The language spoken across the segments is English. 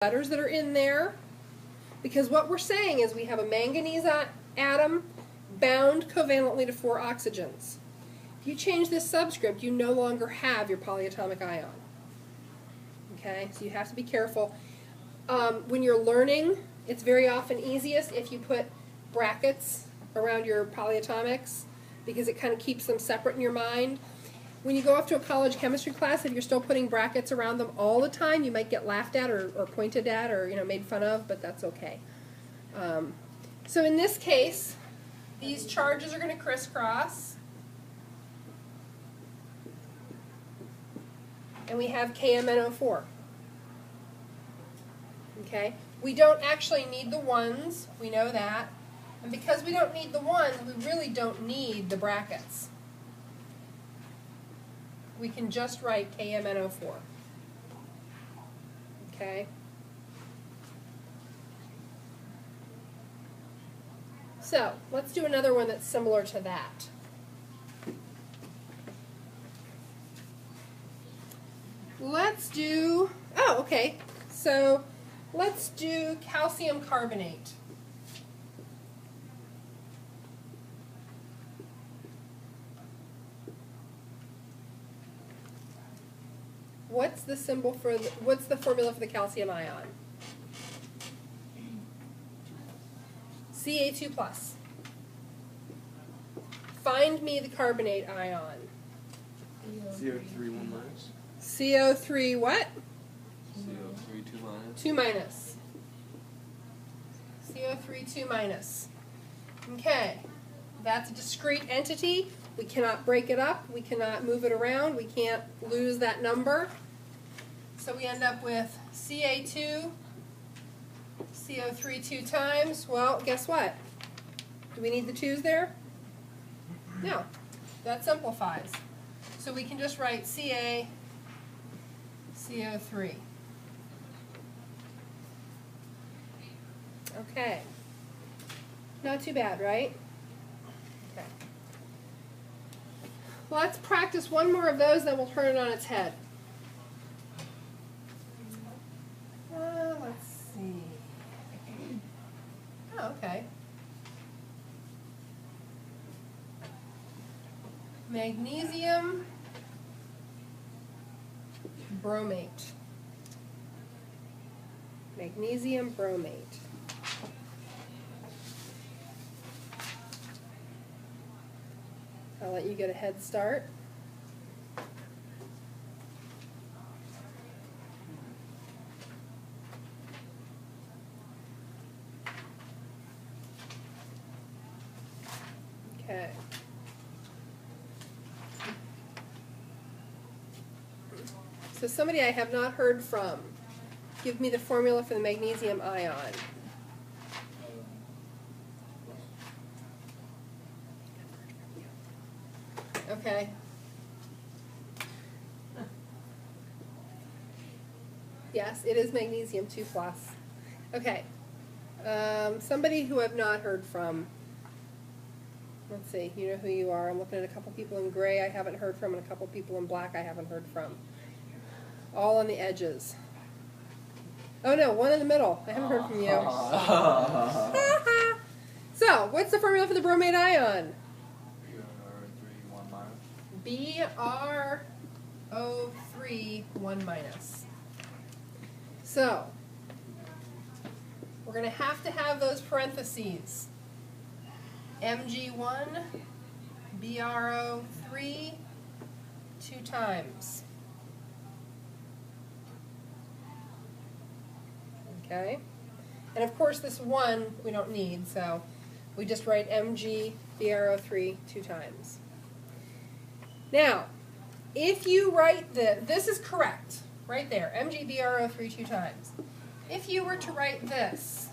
letters that are in there, because what we're saying is we have a manganese atom bound covalently to 4 oxygens. If you change this subscript, you no longer have your polyatomic ion. Okay, so you have to be careful. When you're learning, it's very often easiest if you put brackets around your polyatomics, because it kind of keeps them separate in your mind. When you go off to a college chemistry class, if you're still putting brackets around them all the time, you might get laughed at or pointed at or made fun of, but that's okay. So in this case, these charges are going to crisscross. And we have KMNO4. Okay? We don't actually need the ones, we know that. And because we don't need the ones, we really don't need the brackets. We can just write KMNO4. Okay? So, let's do another one that's similar to that. Let's do, okay. So, let's do calcium carbonate. What's the symbol for what's the formula for the calcium ion? Ca2+. Find me the carbonate ion. CO3 1 minus. CO3 what? CO3 2 minus. 2 minus. CO3 2 minus. Okay. That's a discrete entity. We cannot break it up. We cannot move it around. We can't lose that number. So we end up with Ca2, CO3 2 times. Well, guess what? Do we need the 2's there? No. That simplifies. So we can just write Ca, CO3. Okay. Not too bad, right? Okay. Let's practice one more of those, then we'll turn it on its head. Let's see. Oh, okay. Magnesium bromate. Magnesium bromate. I'll let you get a head start. Okay. So somebody I have not heard from, give me the formula for the magnesium ion. Okay. Yes, it is magnesium 2+. Okay. Somebody who I've not heard from. Let's see, you know who you are. I'm looking at a couple people in gray I haven't heard from and a couple people in black I haven't heard from. All on the edges. Oh no, one in the middle. I haven't heard from you. So, what's the formula for the bromate ion? BrO3 1 minus. So, we're going to have those parentheses. Mg1, BrO3, 2 times. Okay? And of course this 1 we don't need, so we just write Mg, BrO3, 2 times. Now, if you write this is correct, right there, Mg, BrO3, 2 times. If you were to write this,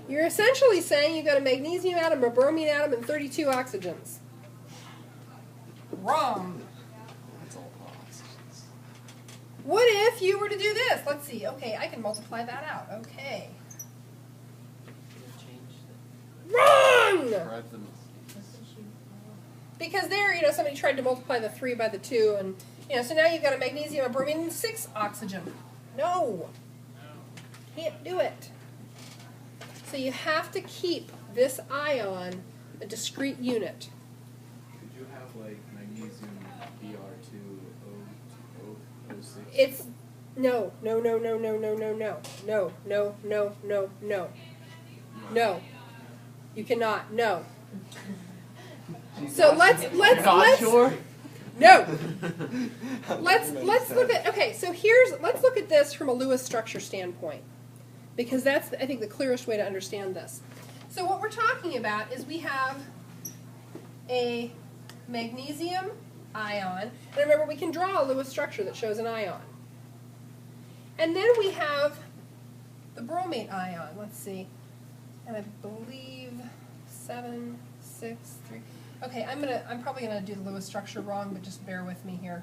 you're essentially saying you've got a magnesium atom, a bromine atom, and 32 oxygens. Wrong. What if you were to do this? Let's see. Okay, I can multiply that out. Okay. Wrong! Correct them. Because there, somebody tried to multiply the 3 by the 2, and You know, so now you've got a magnesium and bromine and 6 oxygen. No. Can't do it. So you have to keep this ion a discrete unit. Could you have like magnesium Br2O6? It's no. No. You cannot. No. So let's sure? no. Let's look at let's look at this from a Lewis structure standpoint, because that's I think the clearest way to understand this. So what we're talking about is we have a magnesium ion, and remember we can draw a Lewis structure that shows an ion. And then we have the bromate ion. Let's see. And I believe 7, 6, 3. Okay, I'm probably gonna do the Lewis structure wrong, but just bear with me here.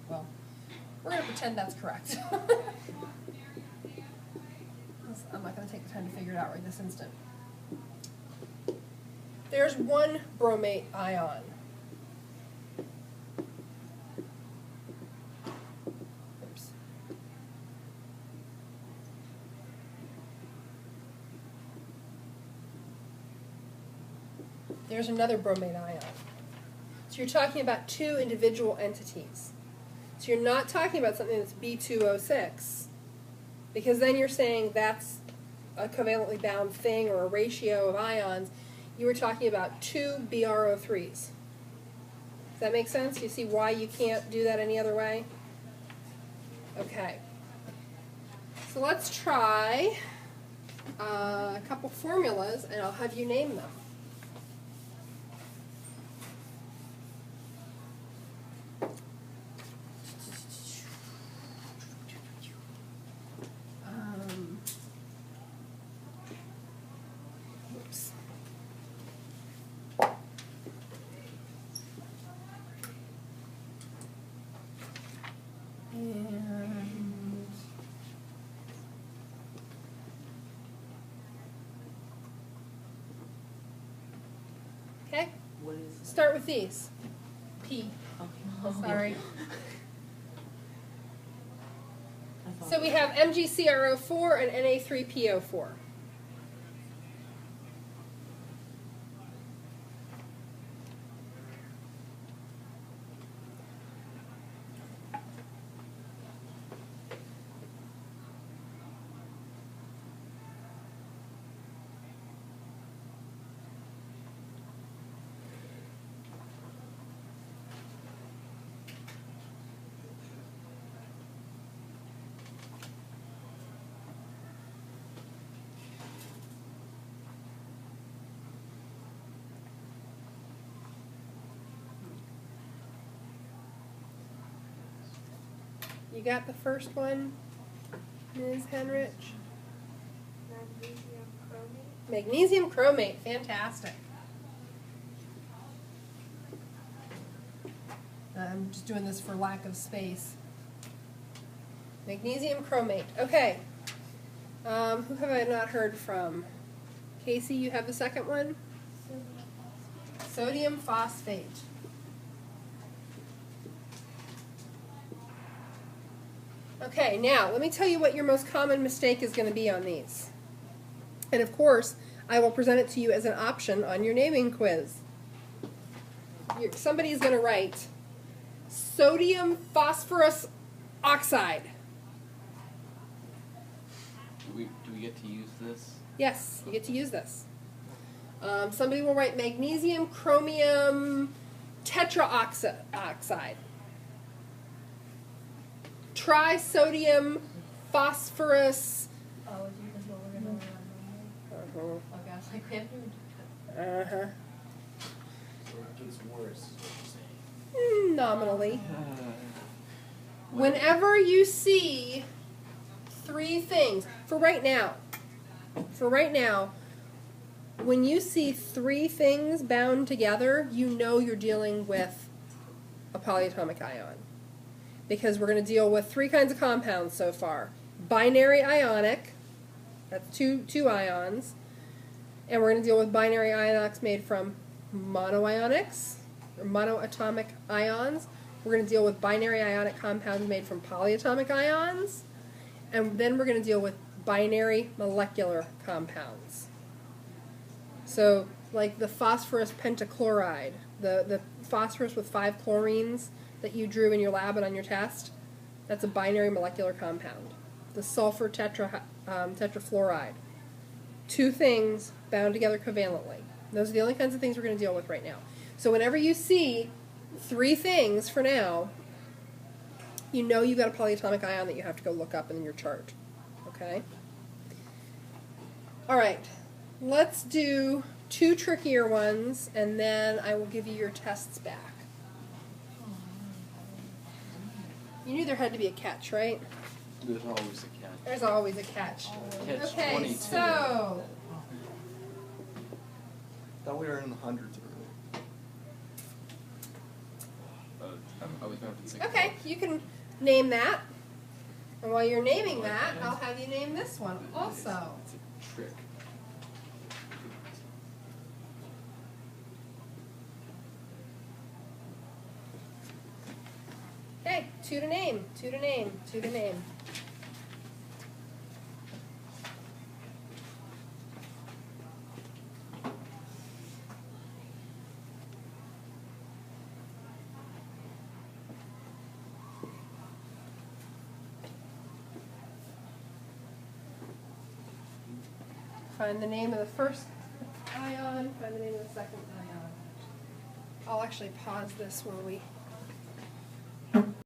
Well, we're gonna pretend that's correct. I'm not gonna take the time to figure it out right this instant. There's one bromate ion. Oops. There's another bromate ion. So you're talking about 2 individual entities. So you're not talking about something that's B2O6, because then you're saying that's a covalently bound thing or a ratio of ions. You were talking about 2 BRO3s. Does that make sense? You see why you can't do that any other way? Okay. So let's try a couple formulas, and I'll have you name them. Oops. And okay. What is it? Start with these. P. Okay. Sorry. I thought So we have MgCrO4 and Na3PO4. You got the first one, Ms. Henrich? Magnesium chromate. Magnesium chromate, fantastic. I'm just doing this for lack of space. Magnesium chromate, okay. Who have I not heard from? Casey, you have the second one? Sodium phosphate. Okay, now let me tell you what your most common mistake is going to be on these. And of course, I will present it to you as an option on your naming quiz. Somebody's going to write sodium phosphorus oxide. Do we get to use this? Yes, you get to use this. Somebody will write magnesium chromium tetraoxide. Trisodium phosphorus. Oh, is this what we're going to learn on Monday? Oh gosh, like we haven't even Uh-huh. So it gets worse, is what you're saying. Nominally. Whenever you see 3 things, for right now, when you see 3 things bound together, you know you're dealing with a polyatomic ion. Because we're going to deal with 3 kinds of compounds so far. Binary ionic, that's two ions, and we're going to deal with binary ionics made from monoionics or monoatomic ions. We're going to deal with binary ionic compounds made from polyatomic ions. And then we're going to deal with binary molecular compounds. So, like the phosphorus pentachloride, the phosphorus with 5 chlorines that you drew in your lab and on your test, that's a binary molecular compound. The sulfur tetrafluoride. 2 things bound together covalently. Those are the only kinds of things we're going to deal with right now. So whenever you see 3 things for now, you know you've got a polyatomic ion that you have to go look up in your chart. Okay? All right. Let's do 2 trickier ones, and then I will give you your tests back. You knew there had to be a catch, right? There's always a catch. There's always a catch. Catch Okay, 22. so Thought we were in the hundreds earlier. Are we going to say? okay, you can name that. And while you're naming that, I'll have you name this one also. It's a trick. Okay, 2 to name, 2 to name, 2 to name. Find the name of the first ion, find the name of the second ion. I'll actually pause this while we